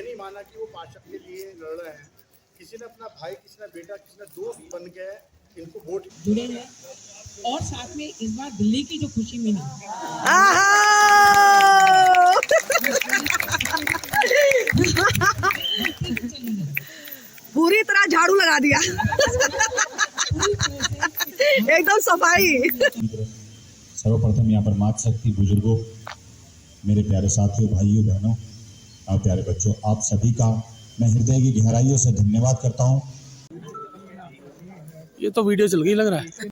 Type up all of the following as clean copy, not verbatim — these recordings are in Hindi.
ये नहीं माना कि वो पार्षद के लिए लड़ रहे हैं। किसी ने अपना भाई, किसी ने बेटा, किसी ने दोस्त बन के इनको वोट जुड़े हैं। और साथ में इस बार दिल्ली की जो खुशी मिली, पूरी तरह झाड़ू लगा दिया। एकदम सफाई। सर्वप्रथम यहाँ पर मातृशक्ति बुजुर्गों, मेरे प्यारे साथियों, भाइयों, बहनों और प्यारे बच्चों, आप सभी का मैं हृदय की गहराइयों से धन्यवाद करता हूँ। ये तो वीडियो चल गई लग रहा है।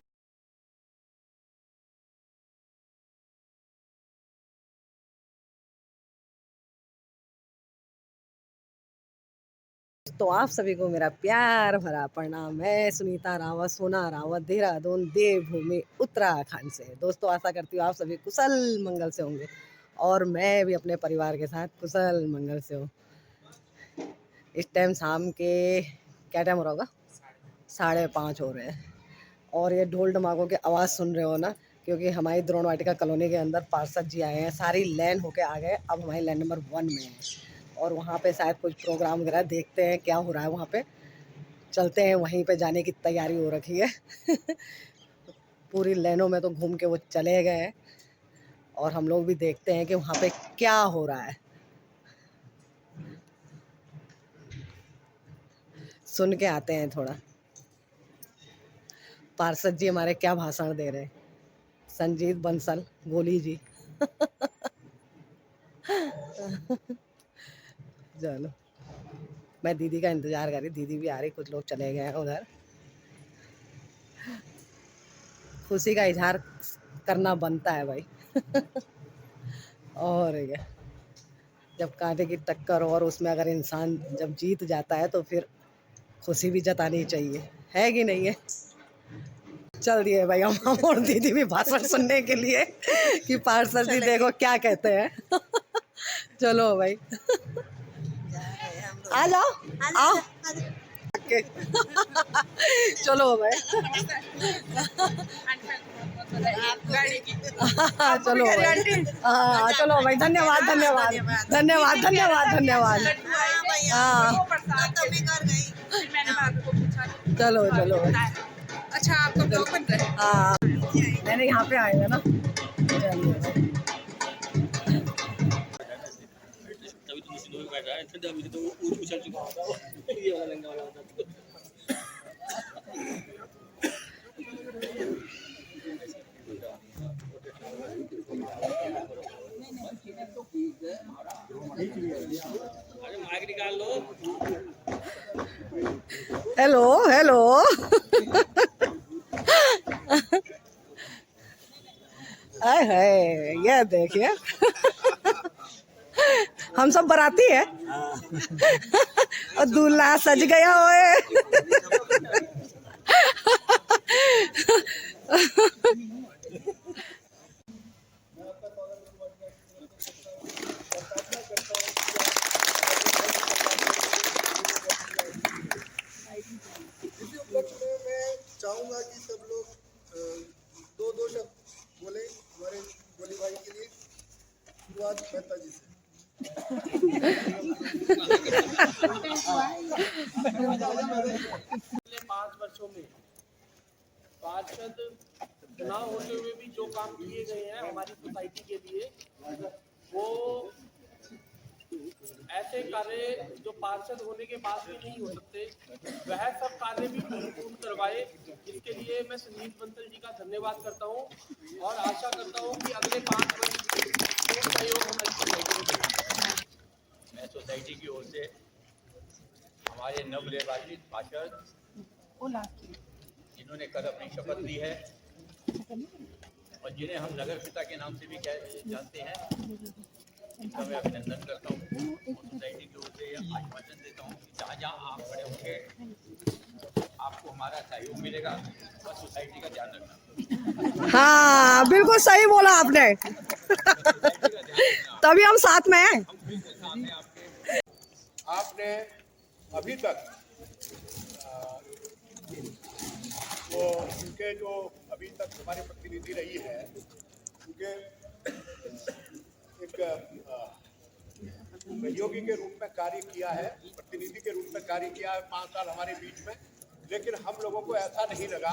तो आप सभी को मेरा प्यार भरा प्रणाम। मैं सुनीता रावत, सोना रावत, देहरादून देवभूमि उत्तराखंड से। दोस्तों, आशा करती हूँ आप सभी कुशल मंगल से होंगे और मैं भी अपने परिवार के साथ कुशल मंगल से हूँ। इस टाइम शाम के क्या टाइम हो रहा होगा? 5:30 हो रहे हैं और ये ढोल ढमाकों की आवाज़ सुन रहे हो ना, क्योंकि हमारी द्रोण वाटिका कॉलोनी के अंदर पार्षद जी आए हैं। सारी लाइन होके आ गए, अब हमारी लाइन नंबर 1 में है और वहाँ पे शायद कुछ प्रोग्राम वगैरह देखते हैं क्या हो रहा है। वहाँ पे चलते हैं, वहीं पे जाने की तैयारी हो रखी है। पूरी लाइनों में तो घूम के वो चले गए हैं और हम लोग भी देखते हैं कि वहाँ पे क्या हो रहा है। सुन के आते हैं थोड़ा, पार्षद जी हमारे क्या भाषण दे रहे हैं। संजीत बंसल गोली जी। चलो, मैं दीदी का इंतजार कर रही, दीदी भी आ रही, कुछ लोग चले गए हैं उधर। खुशी का इजहार करना बनता है भाई। और क्या, जब कांटे की टक्कर और उसमें अगर इंसान जब जीत जाता है तो फिर खुशी भी जतानी चाहिए, है कि नहीं है? चल दिए भाई हम और दीदी भी भाषण सुनने के लिए कि पार्षद जी देखो क्या कहते हैं। चलो भाई, आ जाओ, आओ। चलो भाई। चलो भाई, हाँ चलो भाई, धन्यवाद धन्यवाद धन्यवाद धन्यवाद धन्यवाद। हाँ चलो चलो। अच्छा आपका ब्लॉग बन रहा है? हाँ, मैंने यहाँ पे आएगा ना। चलिए हेलो हेलो। आए हाय, ये देखिए। हम सब बाराती है और दूल्हा सज गया होए। मैं चाहूँगा कि सब लोग दो शब्द बोले हमारे गोली भाई के लिए। शुरुआत मेहता जी से। पिछले 5 वर्षों में पार्षद चुनाव होते हुए भी जो काम किए गए हैं हमारी सोसाइटी के लिए, वो ऐसे कार्य जो पार्षद होने के बाद भी नहीं हो सकते, वह सब कार्य भी पूर्ण करवाए। इसके लिए मैं संजीत बंसल जी का धन्यवाद करता हूं और आशा करता हूं कि अगले 5 वर्ष सहयोग हमारी सोसाइटी में मिलेगा। मैं सोसाइटी की ओर से हमारे नवनिर्वाचित पार्षद जिन्होंने कल अपनी शपथ ली है और जिन्हें हम नगर पिता के नाम से भी जानते हैं, इनका मैं अभिनंदन करता हूँ। सोसाइटी की ओर से आश्वासन देता हूँ कि जहाँ जहाँ आप खड़े होंगे आपको हमारा सहयोग मिलेगा और सोसाइटी का ध्यान रखना। हाँ बिल्कुल सही बोला आपने। तभी हम साथ में हैं। आपने अभी तक वो उनके जो अभी तक हमारे प्रतिनिधि रही है, उनके एक सहयोगी के रूप में कार्य किया है, प्रतिनिधि के रूप में कार्य किया है 5 साल हमारे बीच में। लेकिन हम लोगों को ऐसा नहीं लगा,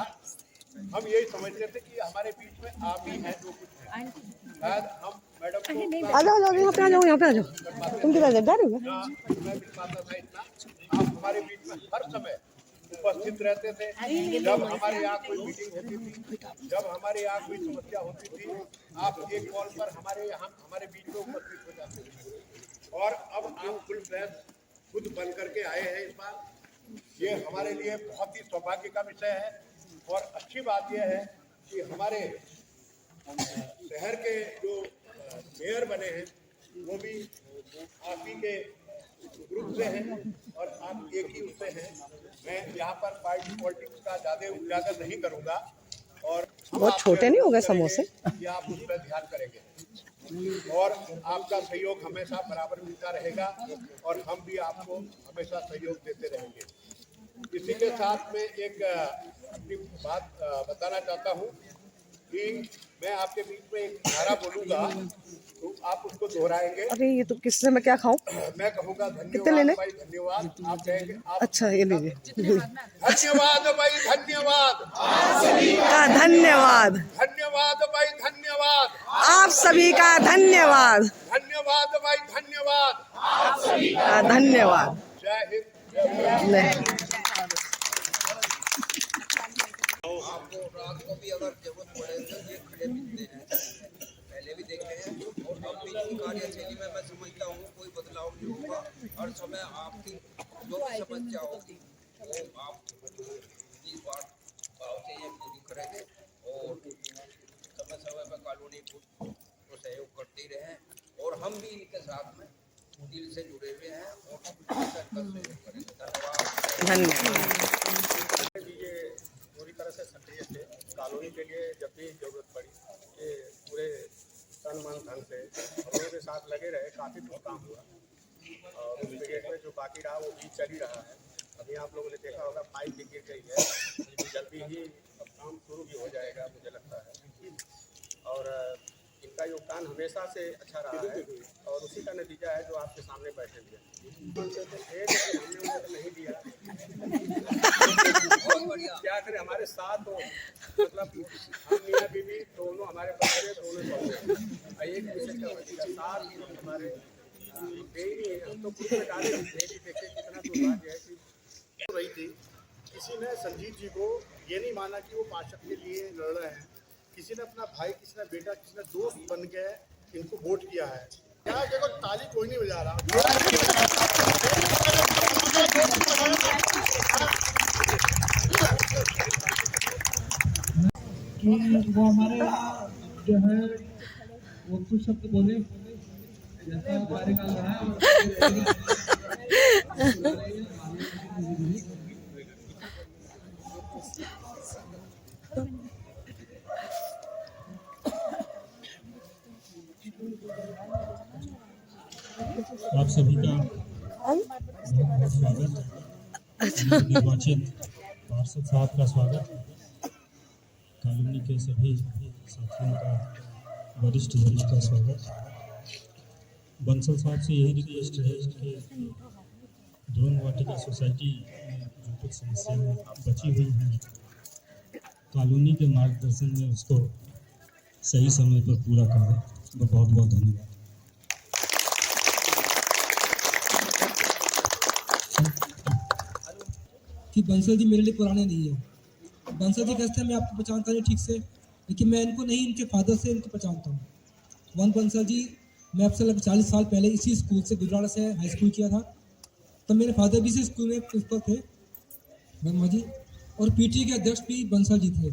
हम यही समझते थे कि हमारे बीच में आप ही हैं जो कुछ है। शायद हम मैडम को आ जाओ यहाँ पे आ जाओ, यहाँ पे आ जाओ। तुम किधर जा रहे हो? मैं मिल पाता था इतना। आप हमारे बीच में हर समय उपस्थित रहते थे। जब हमारे यहाँ कोई मीटिंग होती थी, जब हमारे यहाँ कोई समस्या होती थी, आप एक कॉल पर हमारे बीच में उपस्थित हो जाते थे। और अब आप फुल फ्लैश खुद बन करके आए हैं इस बार। ये हमारे लिए बहुत ही सौभाग्य का विषय है। और अच्छी बात यह है कि हमारे शहर के जो मेयर बने हैं वो भी आप ही के ग्रुप से हैं और आप एक ही उससे हैं। मैं यहाँ पर पार्टी पॉलिटिक्स का ज़्यादा उजागर नहीं करूँगा और बहुत छोटे नहीं हो गए समोसे? कि आप उस पर ध्यान करेंगे और आपका सहयोग हमेशा बराबर मिलता रहेगा और हम भी आपको हमेशा सहयोग देते रहेंगे। इसी के साथ में एक अपनी बात बताना चाहता हूँ कि मैं आपके बीच में एक नारा बोलूँगा तो आप उसको दोहराएंगे। अरे ये तो किससे मैं क्या खाऊं? मैं कहूँगा कितने लेने? धन्यवाद भाई धन्यवाद। आप कहेंगे आप अच्छा ये लीजिए। धन्यवाद भाई धन्यवाद। का धन्यवाद। धन्यवाद भाई धन्यवाद। आप सभी का धन्यवाद। धन्यवाद भाई धन्यवाद। का धन्यवाद। जय हिंद। आपको रात को भी अगर जरूरत पड़े तो ये खड़े मिलते हैं, पहले भी देखते हैं। और अब भी इनकी कार्यशैली में मैं समझता हूँ कोई बदलाव नहीं होगा। हर समय आपकी जो भी समस्या होगी वो आप इस बार भाव से ये पूरी करेंगे और समय समय पर कॉलोनी को सहयोग करते ही रहें। और हम भी इनके साथ में दिल से जुड़े हुए हैं और सहयोग करेंगे। धन्यवाद। ये पूरी तरह से सक्रिय थे कॉलोनी के लिए। जब भी जरूरत पड़ी ये पूरे तन मन धन से हम लोगों के साथ लगे रहे। काफ़ी कुछ काम हुआ और उस पीरियड में जो बाकी रहा वो भी चल ही रहा है। अभी आप लोगों ने देखा होगा पाइप भी गिर गई है, लेकिन जल्दी ही अब काम शुरू भी हो जाएगा मुझे लगता है। और इनका योगदान हमेशा से अच्छा रहा है और उसी का नतीजा है जो आपके सामने बैठे हुए हैं। हमने उनको नहीं दिया, क्या करें, हमारे साथ हो। मतलब हम मियाँ बीवी दोनों हमारे बच्चे दोनों एक दूसरे का साथ ही हमारे नहीं है। हम तो खुद में डाले देखिए कितना दुर्भाग्य है कि रही थी। किसी ने संजीव जी को ये नहीं माना कि वो पार्षद के लिए लड़ रहे हैं। किसी ने अपना भाई, किसी ने बेटा, किसी ने दोस्त बन के इनको वोट किया है। क्या देखो ताली कोई नहीं बजा रहा। वो हमारे जो है वो कुछ शब्द बोले जैसा कार्यकाल रहा है। आप सभी का बहुत बहुत स्वागत। निर्वाचित पार्षद साहब का स्वागत। कॉलोनी के सभी साथियों का वरिष्ठ का स्वागत। बंसल साहब से यही रिक्वेस्ट है कि ड्रोन वाटिका सोसाइटी में जो कुछ समस्याएं बची हुई हैं कॉलोनी के मार्गदर्शन में उसको सही समय पर पूरा करें। बहुत बहुत धन्यवाद। कि बंसल जी मेरे लिए पुराने नहीं है। बंसल जी कैसे मैं आपको पहचानता नहीं ठीक से, लेकिन मैं इनको नहीं, इनके फादर से इनको पहचानता हूँ। वन बंसल जी, मैं आपसे लगभग 40 साल पहले इसी स्कूल से गुजराड़ा से हाई स्कूल किया था। तब मेरे फादर भी इसी स्कूल में प्रिंसिपल थे वर्मा जी, और पीटी के अध्यक्ष भी बंसल जी थे।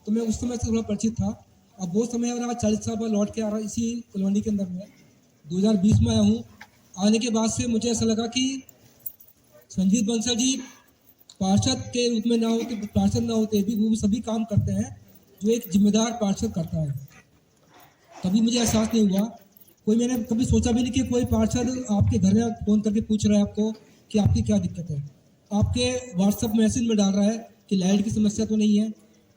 तो मैं उस समय से थोड़ा परिचित था। अब वो समय और आज 40 साल बाद लौट के आ रहा इसी कॉलोनी के अंदर में 2020 में आया हूँ। आने के बाद से मुझे ऐसा लगा कि संजीव बंसल जी पार्षद के रूप में ना होते, पार्षद ना होते भी वो सभी काम करते हैं जो एक जिम्मेदार पार्षद करता है। कभी मुझे एहसास नहीं हुआ, मैंने कभी सोचा भी नहीं कि कोई पार्षद आपके घर में फ़ोन करके पूछ रहा है आपको कि आपकी क्या दिक्कत है, आपके व्हाट्सएप मैसेज में डाल रहा है कि लाइट की समस्या तो नहीं है,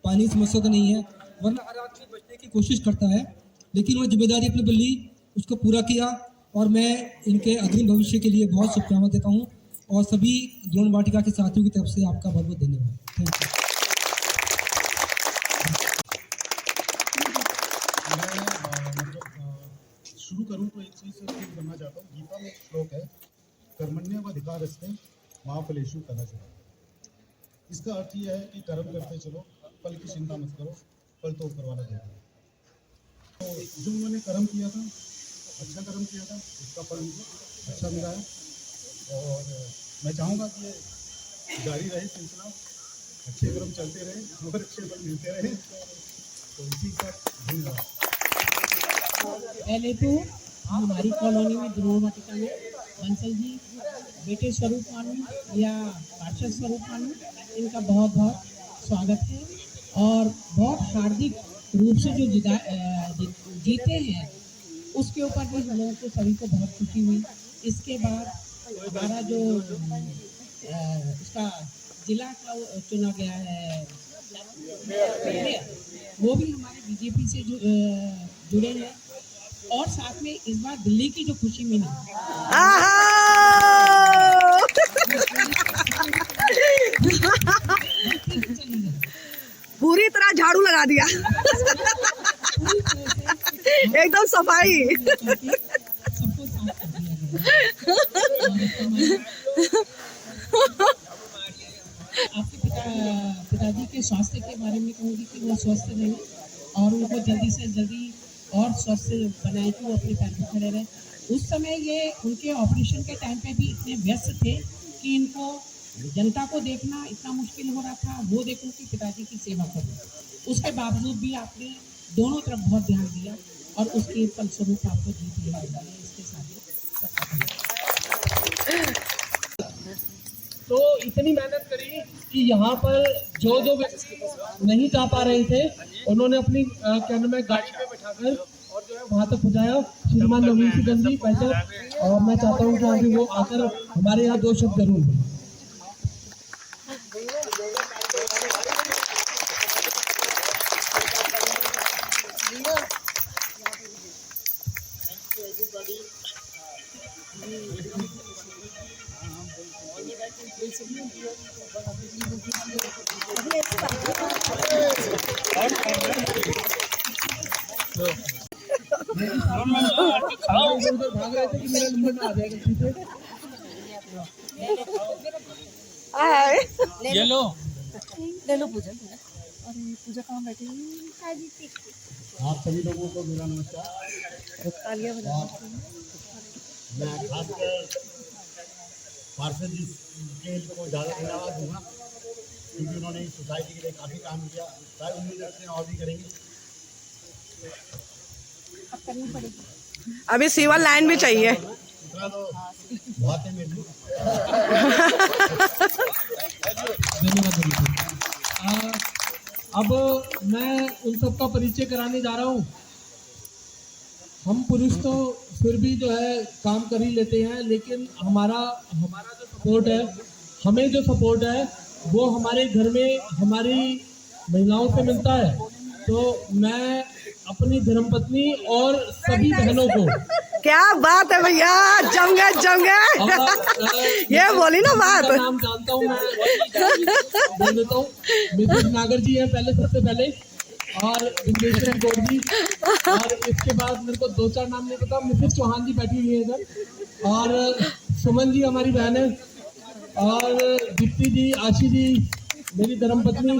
पानी की समस्या तो नहीं है, वरना हर आदमी बचने की कोशिश करता है। लेकिन वो जिम्मेदारी अपने पर ली, उसको पूरा किया और मैं इनके अग्रिम भविष्य के लिए बहुत शुभकामनाएं देता हूँ और सभी द्रोण वाटिका के साथियों की तरफ से आपका बहुत बहुत धन्यवाद। Thank you. शुरू करूं तो एक चीज़ से शुरू करना चाहता हूँ। गीता में एक श्लोक है, कर्मण्येवाधिकारस्ते मा फलेषु कदाचन। इसका अर्थ यह है कि कर्म करते चलो, फल की चिंता मत करो, फल तो ऊपर वाला देगा। तो जो उन्होंने कर्म किया था, अच्छा कर्म किया था, उसका फल मुझे अच्छा मिला है और मैं चाहूँगा कि ये जारी रहे सिलसिला, अच्छे कर्म चलते रहे और अच्छे फल मिलते रहे। तो इसी का धन्यवाद। पहले तो हमारी कॉलोनी में द्रोण वाटिका में बंसल जी बेटे स्वरूप मानू या पार्षद स्वरूप मानू, इनका बहुत बहुत स्वागत है और बहुत हार्दिक रूप से जो जीते हैं उसके ऊपर भी हम लोगों को सभी को बहुत खुशी हुई। इसके बाद हमारा जो इसका जिला का चुना गया है वो भी हमारे बीजेपी से जुड़े हैं और साथ में इस बार दिल्ली की जो खुशी मिली पूरी तरह झाड़ू लगा दिया एकदम सफाई। सबको साफ कर दिया गया। आपके पिताजी के स्वास्थ्य के बारे में कहूँगी कि वो स्वस्थ रहे और उनको जल्दी से जल्दी और स्वस्थ बनाए कि वो अपने पैर पर खड़े रहे। उस समय ये उनके ऑपरेशन के टाइम पे भी इतने व्यस्त थे कि इनको जनता को देखना इतना मुश्किल हो रहा था, वो देखो कि पिताजी की सेवा करो। उसके बावजूद भी आपने दोनों तरफ बहुत ध्यान दिया और उसके फलस्वरूप आपको जीत मिली है। इसके साथ तो इतनी मेहनत करी कि यहाँ पर जो व्यक्ति नहीं जा पा रहे थे उन्होंने अपनी क्या नाम है गाड़ी पे बैठाकर और जो है वहाँ तक पहुँचाया। श्रीमान नवीन सिंह जी पैसा और मैं चाहता हूँ कि अभी वो आकर हमारे यहाँ दो शब्द जरूर बोलें। भाग रहे थे कि मेरा नंबर ना आ जाएगा पीछे। ये लो ले लो पूजा। और पूजा कहाँ बैठी? आप सभी लोगों को मेरा नमस्कार। मैं खासकर पार्षद जी के को ज़्यादा धन्यवाद दूँगा क्योंकि उन्होंने इस सोसाइटी के लिए काफ़ी काम किया। शायद उम्मीद रखते हैं और भी करेंगे। अभी सिविल लाइन भी चाहिए। इतना तो बहुत है मेरे लिए। धन्यवाद। अब मैं उन सबका परिचय कराने जा रहा हूँ। हम पुरुष तो फिर भी जो है काम कर ही लेते हैं, लेकिन हमारा जो सपोर्ट है, हमें जो सपोर्ट है वो हमारे घर में हमारी महिलाओं से मिलता है। तो मैं अपनी धर्मपत्नी और सभी बहनों को, क्या बात है भैया, जम गए ये बोली ना बात। नाम जानता हूँ मैं, बोल देता हूँ। मिसेस नागर जी हैं पहले, सबसे पहले, और इंद्रेश्वरी गौड़ जी, और इसके बाद मेरे को दो चार नाम नहीं पता। मिसेस चौहान जी बैठी हुई है इधर, और सुमन जी हमारी बहन है, और दीप्ति जी, आशी जी मेरी धर्मपत्नी,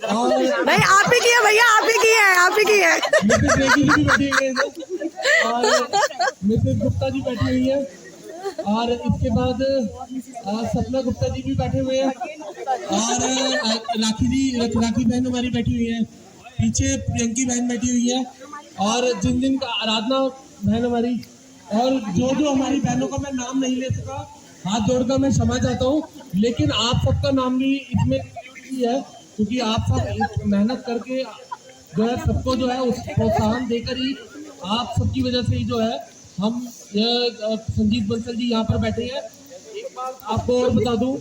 और नहीं आप ही की है भैया, आप ही की है। मिसेस रेगी जी भी बैठी हुई है इधर, और मिसेस गुप्ता जी बैठी हुई है, और इसके बाद सपना गुप्ता जी भी बैठे हुए हैं, और राखी बहन हमारी बैठी हुई है, पीछे प्रियंकी बहन बैठी हुई है, और जिन का आराधना बहन हमारी, और जो हमारी बहनों का मैं नाम नहीं ले सका, हाथ जोड़कर मैं क्षमा चाहता हूँ, लेकिन आप सबका नाम भी इसमें है क्योंकि आप सब मेहनत करके जो है सबको जो है उस प्रोत्साहन देकर ही आप सबकी वजह से ही जो है हम संजीत बंसल जी यहाँ पर बैठे हैं। एक बात आपको और बता दूं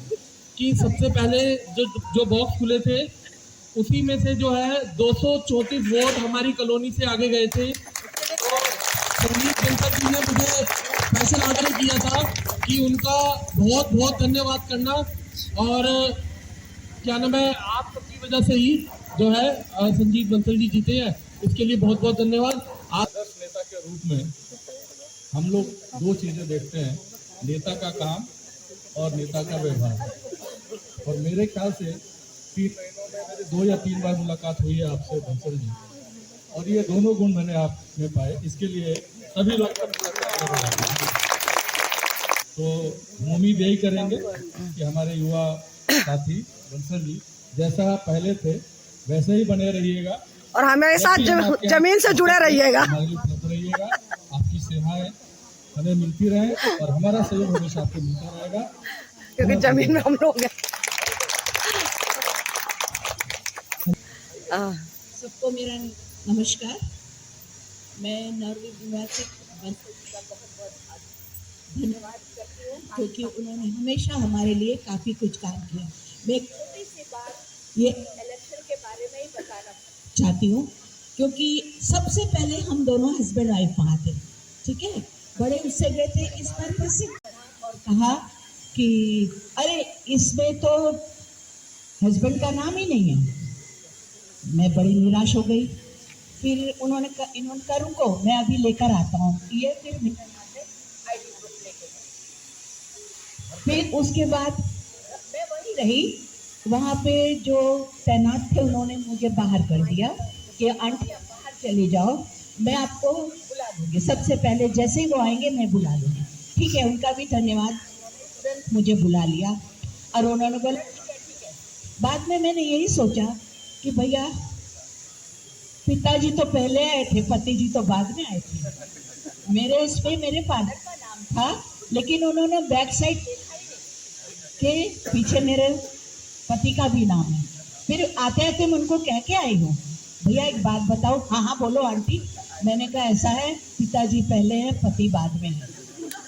कि सबसे पहले जो बॉक्स खुले थे उसी में से जो है 234 वोट हमारी कॉलोनी से आगे गए थे। संजीत बंसल जी ने मुझे स्पेशल आग्रह किया था कि उनका बहुत बहुत धन्यवाद करना, और क्या नाम है, आप सबकी वजह से ही जो है संजीव बंसल जी जीते हैं, इसके लिए बहुत बहुत धन्यवाद। आदर्श नेता के रूप में हम लोग दो चीजें देखते हैं, नेता का काम और नेता का व्यवहार। और मेरे ख्याल से 3 महीनों में मेरी 2 या 3 बार मुलाकात हुई है आपसे बंसल जी, और ये दोनों गुण मैंने आप में पाए, इसके लिए सभी लोग तो उम्मीद यही करेंगे कि हमारे युवा साथी बंसल जी जैसा पहले थे वैसे ही बने रहिएगा, और हमारे साथ जमीन से जुड़े रहिएगा, हमारे लिए उपलब्ध रहिएगा, आपकी सेवाएं हमें मिलती रहे और हमारा सहयोग हमेशा आपको मिलता रहेगा, क्योंकि जमीन में हम लोग हैं। सबको मेरा नमस्कार। मैं नॉर्वे निवासी बंसल जी का बहुत बहुत धन्यवाद करती हूँ, क्योंकि उन्होंने हमेशा हमारे लिए काफ़ी कुछ काम किया। मैं एक छोटी सी बात ये इलेक्शन के बारे में ही बताना चाहती हूँ, क्योंकि सबसे पहले हम दोनों हस्बैंड वाइफ वहाँ थे, ठीक है, बड़े उससे गए थे इस पर्पज से, और कहा कि अरे इसमें तो हस्बैंड का नाम ही नहीं है। मैं बड़ी निराश हो गई। फिर इन्होंने कहा रुको मैं अभी लेकर आता हूँ, ये फिर आईडी प्रूफ लेके गए। फिर उसके बाद मैं वही रही, वहाँ पे जो तैनात थे उन्होंने मुझे बाहर कर दिया कि आंटी आप बाहर चले जाओ, मैं आपको बुला दूँगी, सबसे पहले जैसे ही वो आएंगे मैं बुला लूँगी। ठीक है, उनका भी धन्यवाद, तुरंत मुझे बुला लिया और उन्होंने बोला ठीक है। बाद में मैंने यही सोचा कि भैया पिताजी तो पहले आए थे, पति जी तो बाद में आए थे। मेरे इस पे मेरे फादर का नाम था, लेकिन उन्होंने बैक साइड के पीछे मेरे पति का भी नाम है। फिर आते आते मैं उनको कह के आई हूँ, भैया एक बात बताओ। हाँ हाँ बोलो आंटी। मैंने कहा ऐसा है, पिताजी पहले है, पति बाद में है।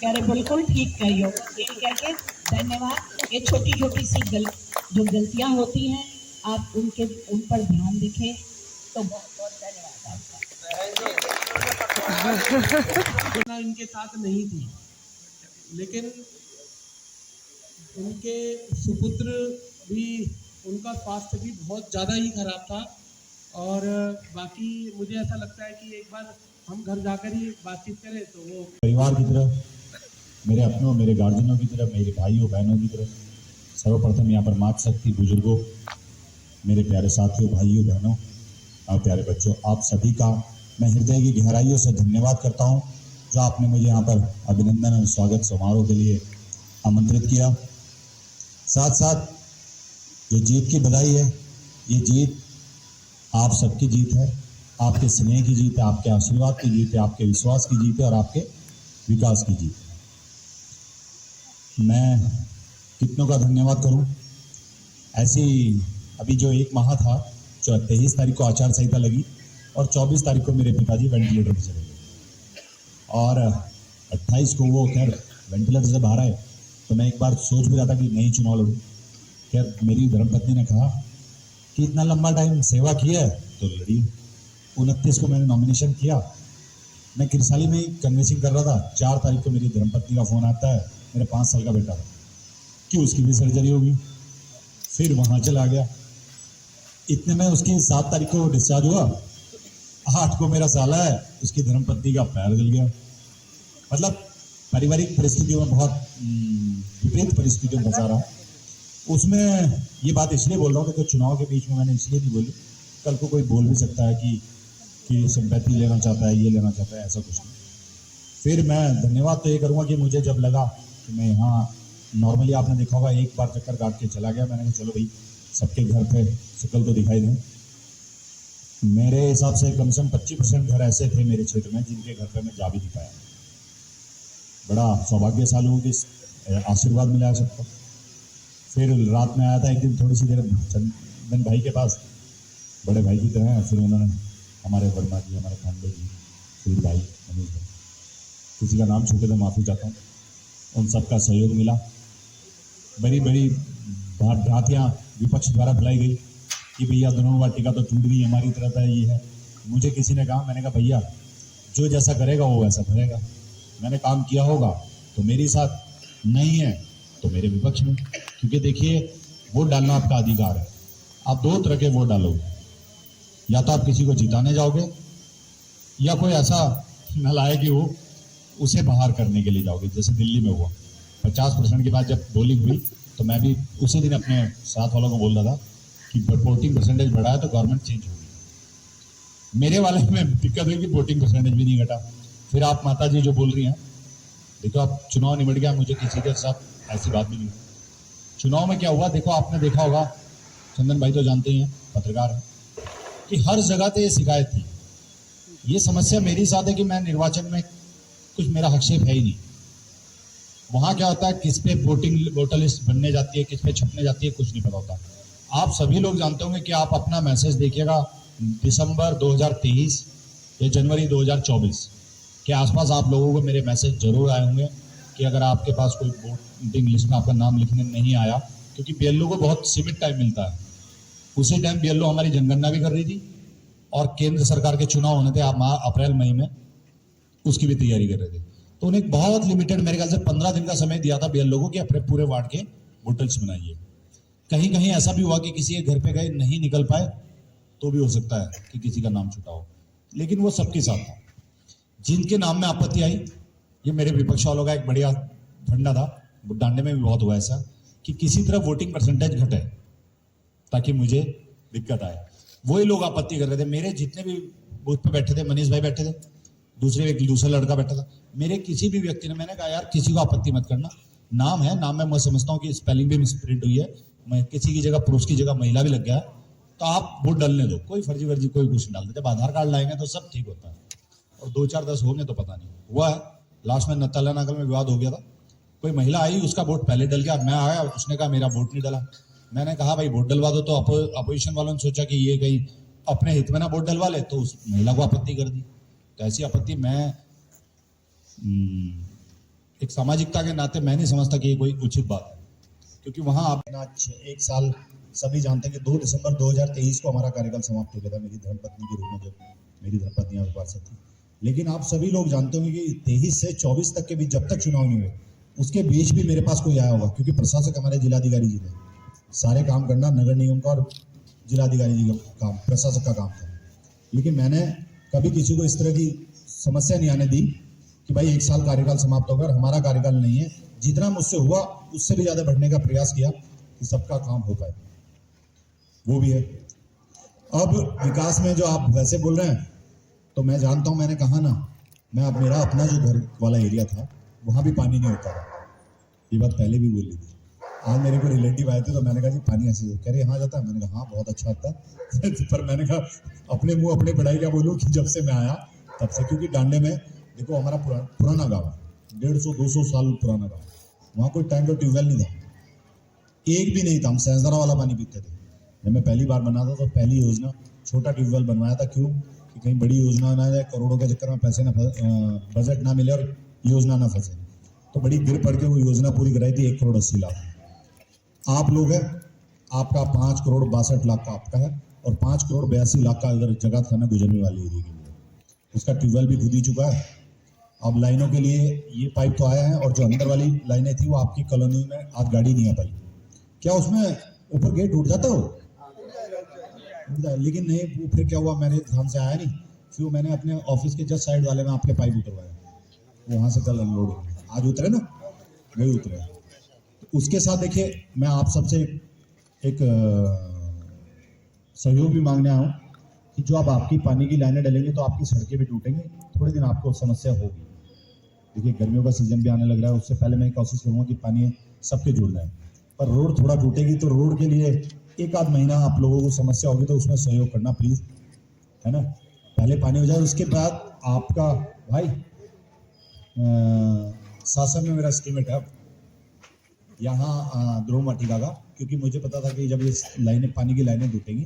कह रहे बिल्कुल ठीक कही हो। ये कह के धन्यवाद। ये छोटी छोटी सी जो गलतियाँ होती हैं आप उन पर ध्यान देखें तो बहुत बहुत धन्यवाद आपका। इनके साथ नहीं थी, लेकिन उनके सुपुत्र भी, उनका स्वास्थ्य भी बहुत ज़्यादा ही खराब था, और बाकी मुझे ऐसा लगता है कि एक बार हम घर जाकर ही बातचीत करें तो वो परिवार की तरफ, मेरे अपनों, मेरे गार्जियनों की तरफ, मेरे भाइयों बहनों की तरफ, सर्वप्रथम यहाँ पर मातृशक्ति बुजुर्गों, मेरे प्यारे साथियों, भाइयों बहनों और प्यारे बच्चों, आप सभी का मैं हृदय की गहराइयों से धन्यवाद करता हूँ जो आपने मुझे यहाँ पर अभिनंदन और स्वागत समारोह के लिए आमंत्रित किया। साथ साथ जो जीत की बधाई है, ये जीत आप सबकी जीत है, आपके स्नेह की जीत है, आपके आशीर्वाद की जीत है, आपके विश्वास की जीत है और आपके विकास की जीत है। मैं कितनों का धन्यवाद करूं। ऐसी अभी जो 1 माह था, 23 तारीख को आचार संहिता लगी और 24 तारीख को मेरे पिताजी वेंटिलेटर पर चले गए और 28 को वो खैर वेंटिलेटर से बाहर आए। तो मैं एक बार सोच भी रहा था कि नहीं चुनाव लड़ूं। खैर मेरी धर्मपत्नी ने कहा कि इतना लंबा टाइम सेवा की है तो लड़िए। 29 को मैंने नॉमिनेशन किया। मैं किरसाली में ही कन्वेंसिंग कर रहा था। 4 तारीख को मेरी धर्मपत्नी का फ़ोन आता है, मेरे 5 साल का बेटा था, कि उसकी भी सर्जरी होगी। फिर वहाँ चला गया। इतने में उसकी 7 तारीख को डिस्चार्ज हुआ, 8 को मेरा साला है, उसकी धर्मपत्नी का पैर जल गया। मतलब पारिवारिक परिस्थितियों में बहुत विपरीत परिस्थितियों में फंसा रहा। उसमें ये बात इसलिए बोल रहा हूँ कि चुनाव के बीच में मैंने इसलिए नहीं बोली, कल को कोई बोल भी सकता है कि सिंपैथी लेना चाहता है, ये लेना चाहता है, ऐसा कुछ नहीं। फिर मैं धन्यवाद तो ये करूँगा कि मुझे जब लगा कि मैं यहाँ नॉर्मली आपने देखा होगा एक बार चक्कर काट के चला गया, मैंने कहा चलो भाई सबके घर पे शक्ल तो दिखाई दें। मेरे हिसाब से कम से कम 25% घर ऐसे थे मेरे क्षेत्र में जिनके घर पे मैं जा भी नहीं पाया। बड़ा सौभाग्यशाली हूँ कि आशीर्वाद मिला है सबको। फिर रात में आया था एक दिन, थोड़ी सी देर चंदन भाई के पास, बड़े भाई की तरह। फिर उन्होंने हमारे वर्मा जी, हमारे खांडे जी, सूर्य भाई, मनीष भाई, किसी का नाम छूटे तो माफ़ी चाहता हूँ, उन सबका सहयोग मिला। बड़ी बड़ी भ्रांतियाँ विपक्ष द्वारा फैलाई गई कि भैया दोनों वाटिका तो टूट गई, हमारी तरफ है, ये है। मुझे किसी ने कहा, मैंने कहा भैया जो जैसा करेगा वो वैसा करेगा। मैंने काम किया होगा तो मेरे साथ, नहीं है तो मेरे विपक्ष में। क्योंकि देखिए, वोट डालना आपका अधिकार है। आप दो तरह के वोट डालोगे, या तो आप किसी को जिताने जाओगे या कोई ऐसा नालायक कि वो उसे बाहर करने के लिए जाओगे। जैसे दिल्ली में हुआ 50% के बाद जब पोलिंग हुई तो मैं भी उसी दिन अपने साथ वालों को बोल रहा था कि वोटिंग परसेंटेज बढ़ा है तो गवर्नमेंट चेंज होगी। मेरे वाले में दिक्कत हुई कि वोटिंग परसेंटेज भी नहीं घटा। फिर आप माता जी जो बोल रही हैं, देखो आप चुनाव निमट गया, मुझे किसी के साथ ऐसी बात भी नहीं हुई। चुनाव में क्या हुआ देखो, आपने देखा होगा, चंदन भाई तो जानते ही हैं, पत्रकार हैं, कि हर जगह पे ये शिकायत थी। ये समस्या मेरी साथ है कि मैं निर्वाचन में कुछ मेरा हस्तक्षेप है ही नहीं। वहां क्या होता है, किस पे वोटर लिस्ट बनने जाती है, किस पे छपने जाती है, कुछ नहीं पता होता। आप सभी लोग जानते होंगे कि आप अपना मैसेज देखिएगा दिसंबर 2023 या जनवरी 2024 के आसपास आप लोगों को मेरे मैसेज जरूर आए होंगे कि अगर आपके पास कोई वोटिंग लिस्ट में आपका नाम लिखने नहीं आया, क्योंकि बीएलओ को बहुत सीमित टाइम मिलता है। उसी टाइम बीएलओ हमारी जनगणना भी कर रही थी और केंद्र सरकार के चुनाव होने थे अप्रैल मई में, उसकी भी तैयारी कर रहे थे। तो उन्हें बहुत लिमिटेड, मेरे ख्याल से 15 दिन का समय दिया था बीएलओ को कि अपने पूरे वार्ड के वोटर लिस्ट बनाइए। कहीं कहीं ऐसा भी हुआ कि किसी के घर पे गए, नहीं निकल पाए, तो भी हो सकता है कि किसी का नाम छूटा हो, लेकिन वो सबके साथ था। जिनके नाम में आपत्ति आई, ये मेरे विपक्ष वालों का एक बढ़िया फंडा था, डांडे में भी बहुत हुआ ऐसा कि किसी तरह वोटिंग परसेंटेज घटे ताकि मुझे दिक्कत आए। वही लोग आपत्ति कर रहे थे। मेरे जितने भी बूथ पे बैठे थे, मनीष भाई बैठे थे, दूसरा लड़का बैठा था, मेरे किसी भी व्यक्ति ने, मैंने कहा यार किसी को आपत्ति मत करना, नाम है, नाम में मैं समझता हूँ कि स्पेलिंग भी मिसप्रिंट हुई है, मैं किसी की जगह पुरुष की जगह महिला भी लग गया, तो आप वोट डालने दो, कोई फर्जी वर्जी कोई कुछ नहीं डालते। जब आधार कार्ड लाएंगे तो सब ठीक होता है, और 2 4 10 होंगे तो पता नहीं हुआ है। लास्ट में नताला नागल में विवाद हो गया था, कोई महिला आई, उसका वोट पहले डल गया, मैं आया, उसने कहा मेरा वोट नहीं डला। मैंने कहा भाई वोट डलवा दो, तो अपोजिशन वालों ने सोचा कि ये कहीं अपने हित में ना वोट डलवा ले, तो उस महिला को आपत्ति कर दी। तो ऐसी आपत्ति मैं एक सामाजिकता के नाते मैं नहीं समझता कि ये कोई उचित बात है, क्योंकि वहां आप एक साल सभी जानते हैं कि 2 दिसंबर 2023 को हमारा कार्यकाल समाप्त हो गया था, मेरी धर्मपत्नी के रूप में, जब मेरी धर्मपत्नी पार्षद थी। लेकिन आप सभी लोग जानते होंगे कि 23 से 24 तक के बीच, जब तक चुनाव नहीं हुए, उसके बीच भी मेरे पास कोई आया होगा, क्योंकि प्रशासक हमारे जिलाधिकारी जी थे, सारे काम करना नगर निगम का और जिलाधिकारी जी का काम, प्रशासक का काम था। लेकिन मैंने कभी किसी को इस तरह की समस्या नहीं आने दी कि भाई 1 साल कार्यकाल समाप्त होकर हमारा कार्यकाल नहीं है। जितना मुझसे हुआ उससे भी ज्यादा बढ़ने का प्रयास किया कि सबका काम हो पाए, वो भी है। अब विकास में जो आप वैसे बोल रहे हैं, तो मैं जानता हूं, मैंने कहा ना, मैं अब मेरा अपना जो घर वाला एरिया था वहां भी पानी नहीं होता था, ये बात पहले भी बोली थी। आज मेरे को रिलेटिव आए थे तो मैंने कहा जी पानी ऐसे कह रहे यहाँ जाता है, मैंने कहा हाँ बहुत अच्छा आता है पर मैंने कहा अपने मुंह अपने बढ़ाई क्या बोलूँ कि जब से मैं आया तब से, क्योंकि डांडे में देखो हमारा पुराना गाँव है, 150-200 साल पुराना गाँव, वहाँ कोई टाइम का ट्यूबवेल नहीं था, एक भी नहीं था। हम सहजरा वाला पानी पीते थे। जब मैं पहली बार बना था तो पहली योजना छोटा ट्यूबवेल बनवाया था, क्यों कि कहीं बड़ी योजना ना जाए, करोड़ों के चक्कर में पैसे ना, बजट ना मिले और योजना ना फंसे, तो बड़ी गिर पड़ के वो योजना पूरी कराई थी 1 करोड़ 80 लाख। आप लोग हैं, आपका 5 करोड़ 62 लाख का आपका है, और 5 करोड़ 82 लाख का अगर जगह था ना गुजरने वाली एरिया के लिए, उसका ट्यूबवेल भी खुद ही चुका है। अब लाइनों के लिए ये पाइप तो आया है, और जो अंदर वाली लाइनें थी वो आपकी कॉलोनी में आज गाड़ी नहीं आ पाई। क्या उसमें ऊपर गेट उठ जाता हो? लेकिन नहीं, वो फिर क्या हुआ, मेरे ध्यान से आया नहीं, फिर मैंने अपने ऑफिस के जस्ट साइड वाले में आपके पाइप उतरवाया, वहां से कल अनलोड हो, आज उतरे ना, वही उतरे। तो उसके साथ देखिए, मैं आप सबसे एक सहयोग भी मांगने आया हूँ कि जो अब आपकी पानी की लाइनें डलेंगी तो आपकी सड़कें भी टूटेंगी, थोड़े दिन आपको समस्या होगी। देखिए गर्मियों का सीजन भी आने लग रहा है, उससे पहले मैं कोशिश करूँगा कि पानी सबके जुड़ जाए, पर रोड थोड़ा टूटेगी तो रोड के लिए 1 आध महीना आप लोगों को समस्या होगी, तो उसमें सहयोग करना प्लीज, है ना। पहले पानी हो जाए, उसके बाद आपका भाई शासन में मेरा एस्टीमेट है यहाँ ध्रुव वाटिका का, क्योंकि मुझे पता था कि जब ये लाइनें, पानी की लाइनें टूटेंगी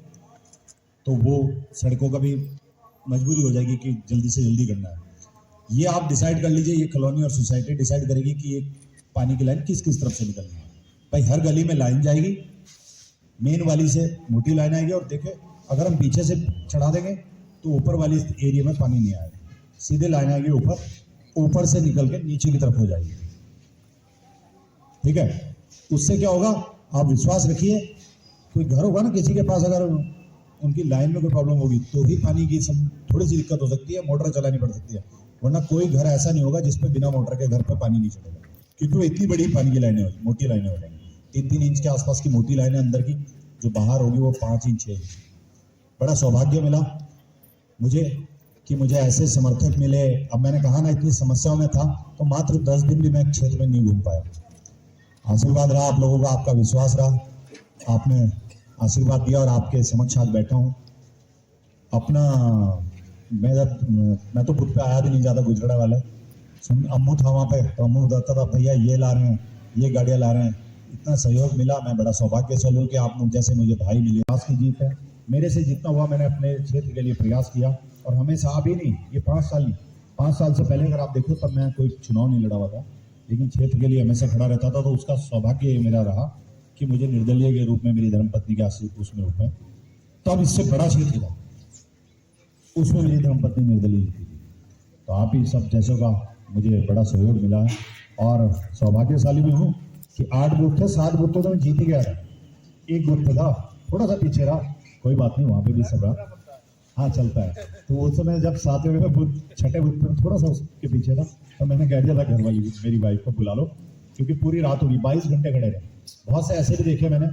तो वो सड़कों का भी मजबूरी हो जाएगी कि जल्दी से जल्दी करना है। ये आप डिसाइड कर लीजिए, ये कॉलोनी और सोसाइटी डिसाइड करेगी कि ये पानी की लाइन किस किस तरफ से निकलनी है। भाई हर गली में लाइन जाएगी, मेन वाली से मोटी लाइन आएगी, और देखे अगर हम पीछे से चढ़ा देंगे तो ऊपर वाली एरिया में पानी नहीं आएगा, सीधे लाइन आएगी ऊपर ऊपर से निकल के नीचे की तरफ हो जाएगी। ठीक है, उससे क्या होगा, आप विश्वास रखिए, कोई घर होगा ना किसी के पास, अगर उनकी लाइन में कोई प्रॉब्लम होगी तो ही पानी की थोड़ी सी दिक्कत हो सकती है, मोटर चलानी पड़ सकती है, वरना कोई घर ऐसा नहीं होगा जिसपे बिना मोटर के घर पर पानी नहीं चलेगा, क्योंकि वो इतनी बड़ी पानी की लाइनें होगी, मोटी लाइनें हो जाएंगी, 3-3 इंच के आसपास की मोटी लाइनें अंदर की, जो बाहर होगी वो 5 इंच है। बड़ा सौभाग्य मिला मुझे कि मुझे ऐसे समर्थक मिले। अब मैंने कहा ना, इतनी समस्याओं में था तो मात्र 10 दिन भी मैं क्षेत्र में नहीं घूम पाया। आशीर्वाद रहा आप लोगों का, आपका विश्वास रहा, आपने आशीर्वाद दिया और आपके समक्ष आज बैठा हूँ। अपना मैं तो बुथ पे आया भी नहीं ज़्यादा, गुजराड़ा वाले अम्मू था वहाँ पे, तो अम्मू बताता था भैया ये ला रहे हैं, ये गाड़ियाँ ला रहे हैं, इतना सहयोग मिला। मैं बड़ा सौभाग्यशाली हूँ कि आप जैसे मुझे भाई मिले। पास की जीत है, मेरे से जितना हुआ मैंने अपने क्षेत्र के लिए प्रयास किया, और हमेशा आप ही नहीं, ये 5 साल नहीं, 5 साल से पहले अगर आप देखो तब मैं कोई चुनाव नहीं लड़ा हुआ था, लेकिन क्षेत्र के लिए हमेशा खड़ा रहता था। तो उसका सौभाग्य मेरा रहा कि मुझे निर्दलीय के रूप में, मेरी धर्मपत्नी के उसमें रूप में, तब इससे बड़ा क्षेत्र था, उसमें मेरी धर्मपत्नी निर्दलीय जीती थी। तो आप ही सब जैसों का मुझे बड़ा सहयोग मिला है, और सौभाग्यशाली भी हूँ कि 8 बूथ थे, 7 बूथ तो मैं जीत ही गया था, 1 बूथ पे था थोड़ा सा पीछे रहा, कोई बात नहीं, वहाँ पे भी सब रहा, हाँ चलता है। तो उस समय जब 7वें बूथ, 6ठे बूथ पे थोड़ा सा उसके पीछे था, तो मैंने कह दिया था घर वाली मेरी वाइफ को बुला लो, क्योंकि पूरी रात होगी, 22 घंटे खड़े रहे। बहुत से ऐसे भी देखे मैंने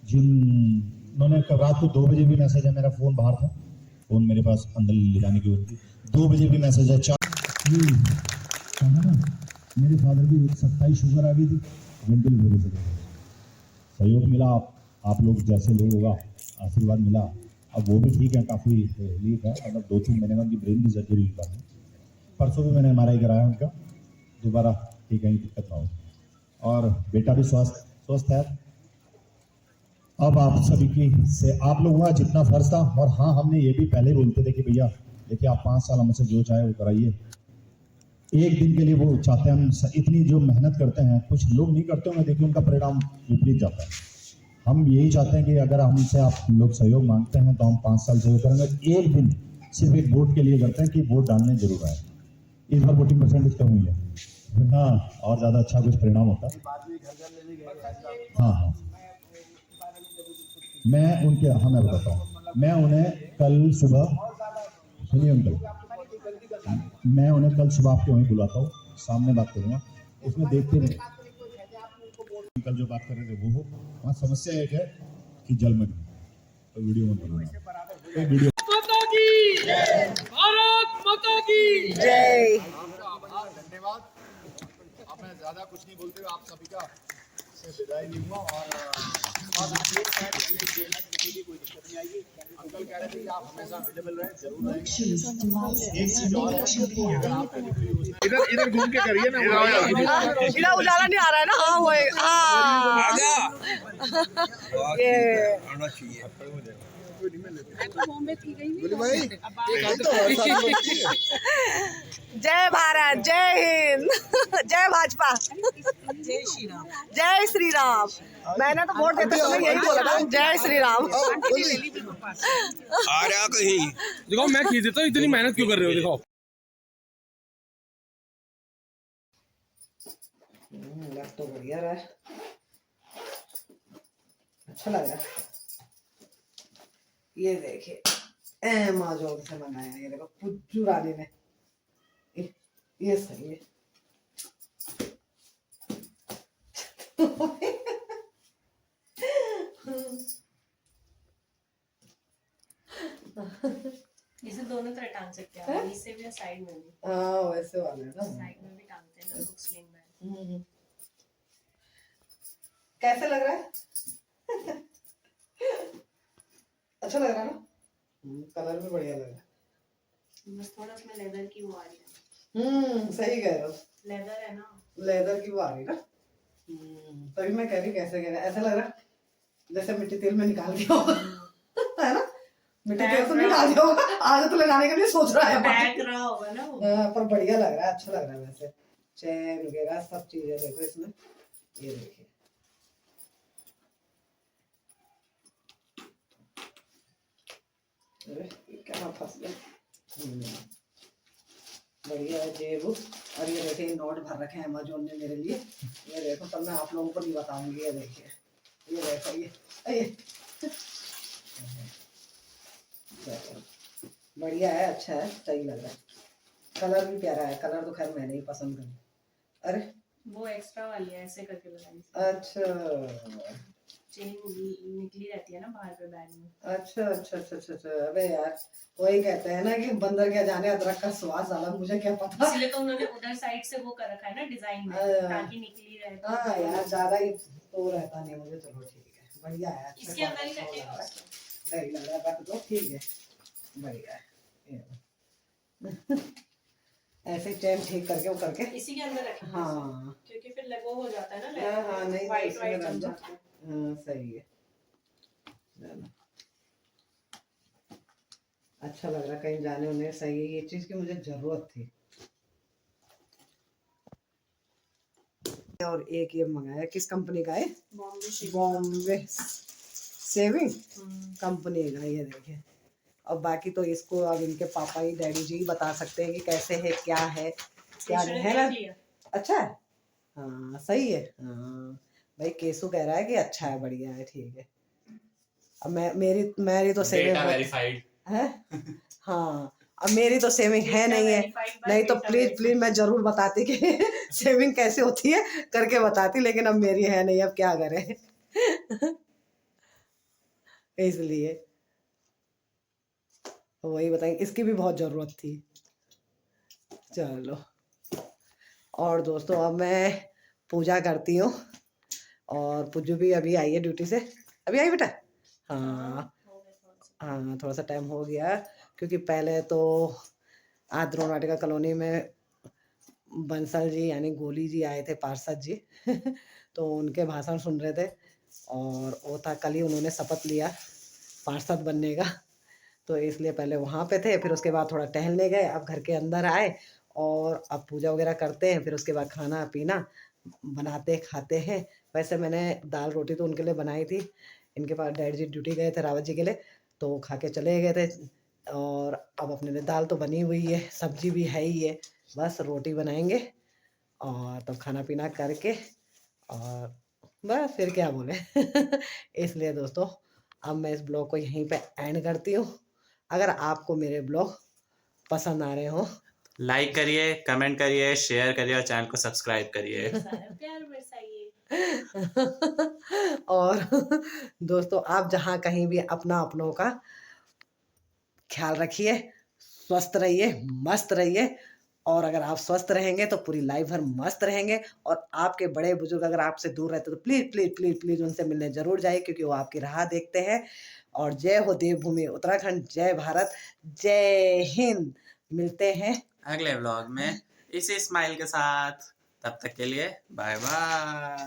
जिन्होंने कल रात को 2 बजे भी मैसेज है, मेरा फ़ोन बाहर था, फ़ोन मेरे पास अंदर ले जाने की होती, 2 बजे भी मैसेज है, कहा ना मेरे फादर की 27 शुगर आ गई थी, वेंटिलेटर से सहयोग मिला, आप लोग जैसे लोग होगा, आशीर्वाद मिला। अब वो भी ठीक है, काफ़ी रिलीफ है, मतलब 2-3 महीने में उनकी ब्रेन की सर्जरी हुई था, परसों भी मैंने MRI कराया उनका, दोबारा ठीक है, दिक्कत ना हो, और बेटा भी स्वस्थ है। अब आप सभी की से आप लोगों का जितना फर्ज था, और हाँ हमने ये भी पहले बोलते थे कि भैया देखिए आप 5 साल हमसे जो चाहे वो कराइए, एक दिन के लिए वो चाहते हैं, हम इतनी जो मेहनत करते हैं कुछ लोग नहीं करते होंगे, देखिए उनका परिणाम विपरीत जाता है। हम यही चाहते हैं कि अगर हमसे आप लोग सहयोग मांगते हैं तो हम 5 साल सहयोग करेंगे। एक दिन सिर्फ एक वोट के लिए करते हैं कि वोट डालने जरूर आए। इस बार वोटिंग परसेंटेज कम हुई है, वरना और ज़्यादा अच्छा कुछ परिणाम होता है। हाँ, मैं बताता हूँ, मैं उन्हें कल सुबह, सुनिए अंकल, मैं उन्हें कल सुबह आपके वहीं बुलाता हूँ, सामने बात करूँगा, उसमें देखते नहीं कल जो बात कर रहे थे वो हो। वहाँ समस्या एक है कि जल मत, तो वीडियो मत बनाना, एक वीडियो। माता की भारत माता की जय। धन्यवाद। अब मैं ज्यादा कुछ नहीं बोलते हुए आप सभी का से विदाई लूंगा, और किसी भी कोई दिक्कत नहीं आएगी। अंकल कह रहे थे कि आप हमेशा अवेलेबल रहें, जरूर रहेंगे। एक चीज और है, अगर आप इधर घूम के करिए ना, इधर उजाला नहीं आ रहा है ना, हाँ वो ये जय भारत, जय हिंद, जय भाजपा, जय श्री राम, जय श्री राम। मैंने तो वोट देते समय यही बोला था, जय श्री राम। आ रहा कहीं देखो, मैं खींच देता हूँ, इतनी मेहनत क्यों कर रहे हो, देखो लग तो बढ़िया रहा है, अच्छा लग रहा है। ये देखिए अमेज़न से मंगाया, ये देखो पुज्जू रानी ने, ये सही है। इसे दोनों तरह टांग सकते हैं, इससे भी साइड में भी। हाँ वैसे वाले ना, साइड में भी टांगते हैं ना, स्लिंग बैग। कैसे लग रहा है? अच्छा लग रहा है ना, कलर भी बढ़िया लग रहा है, बस थोड़ा उसमें लेदर की वो आ रही है। सही कह रहे हो, लेदर है ना, लेदर की वो आ रही है ना, तभी मैं कह रही कैसे कह रहा है, ऐसा लग रहा है जैसे मिट्टी तेल में निकाल दिया होगा, है ना, मिट्टी तेल तो निकाल दिया होगा, आज तो लगाने के लिए सोच रहा है, बैग रहा होगा ना वो। पर बढ़िया लग रहा है, अच्छा लग रहा है वैसे, चैन वगैरह सब चीजें देखो इसमें, ये देखिए क्या फंस गया। बढ़िया है जेब। और ये देखिए नोट भर रखे हैं अमेजोन ने मेरे लिए। ये देखो, तब मैं आप लोगों को नहीं बताऊंगी। ये देखिए, ये देखो, ये बढ़िया है, अच्छा है, सही लग रहा है। कलर भी प्यारा है। कलर तो खैर मैंने ही पसंद करी। अरे वो एक्स्ट्रा वाली है, ऐसे करके बनाई। अच्छा, चेन निकली रहती है ना बाहर पे बैग में। अच्छा अच्छा अच्छा अच्छा अच्छा। अबे यार, वही कहते हैं ना कि बंदर क्या जाने अदरक का स्वाद अलग, मुझे क्या पता। इसलिए तो उन्होंने उधर साइड से वो कर रखा है ना डिजाइन में, ताकि निकली रहे। हाँ यार, ज्यादा ही तो रहता नहीं मुझे। चलो ठीक है, बढ़िया है। अच्छा इसके अंदर ही रखेगा उसको। सही लग रहा है, रख दो, ठीक है, बढ़िया है। ऐसे चैन ठीक करके वो करके इसी के अंदर रखेंगे। हाँ, क्योंकि फिर लगो हो जाता है ना। हाँ हाँ, नहीं वाइट इसी में वाइट रख जम दो। जाता है। हाँ सही है, चलो अच्छा लग रहा। कहीं जाने उन्हें सही है, ये चीज की मुझे जरूरत थी। और एक ये मंगाया, किस कंपनी का है? बॉम्बे सेविंग कंपनी का। ये देखिए, और बाकी तो इसको अब इनके पापा ही, डैडी जी ही बता सकते हैं कि कैसे है, क्या है, क्या नहीं है ना। अच्छा है, हाँ सही है। हाँ भाई, केसु कह रहा है कि अच्छा है, बढ़िया है, ठीक है। अब मेरी तो सेविंग वेरीफाइड है। हाँ, अब मेरी तो सेविंग है नहीं है, नहीं तो प्लीज मैं जरूर बताती कि सेविंग कैसे होती है, करके बताती। लेकिन अब मेरी है नहीं, अब क्या करें। इसलिए वही बताएंगे, इसकी भी बहुत जरूरत थी। चलो, और दोस्तों अब मैं पूजा करती हूँ। और पुज्जू भी अभी आई है ड्यूटी से। अभी आई बेटा? हाँ हाँ, थोड़ा सा टाइम हो गया, क्योंकि पहले तो आद्रो नाटिका कॉलोनी में बंसल जी यानी गोली जी आए थे, पार्षद जी। तो उनके भाषण सुन रहे थे। और वो था कल ही उन्होंने शपथ लिया पार्षद बनने का। तो इसलिए पहले वहाँ पे थे, फिर उसके बाद थोड़ा टहलने गए, अब घर के अंदर आए और अब पूजा वगैरह करते हैं। फिर उसके बाद खाना पीना बनाते खाते हैं। वैसे मैंने दाल रोटी तो उनके लिए बनाई थी। इनके पास डैडी जी ड्यूटी गए थे रावत जी के लिए, तो वो खा के चले गए थे। और अब अपने लिए दाल तो बनी हुई है, सब्जी भी है ही है, बस रोटी बनाएंगे और तब खाना पीना करके और बस फिर क्या बोले। इसलिए दोस्तों अब मैं इस ब्लॉग को यहीं पे एंड करती हूँ। अगर आपको मेरे ब्लॉग पसंद आ रहे हो, लाइक करिए, कमेंट करिए, शेयर करिए और चैनल को सब्सक्राइब करिए। प्यार बरसाइए। और दोस्तों आप जहाँ कहीं भी अपनों का ख्याल रखिए, स्वस्थ रहिए, मस्त रहिए। और अगर आप स्वस्थ रहेंगे तो पूरी लाइफ भर मस्त रहेंगे। और आपके बड़े बुजुर्ग अगर आपसे दूर रहते तो प्लीज़ प्लीज़ प्लीज़ प्लीज़ उनसे मिलने ज़रूर जाइए, क्योंकि वो आपकी राह देखते हैं। और जय हो देवभूमि उत्तराखंड, जय भारत, जय हिंद। मिलते हैं अगले व्लॉग में इसी स्माइल के साथ। तब तक के लिए बाय बाय।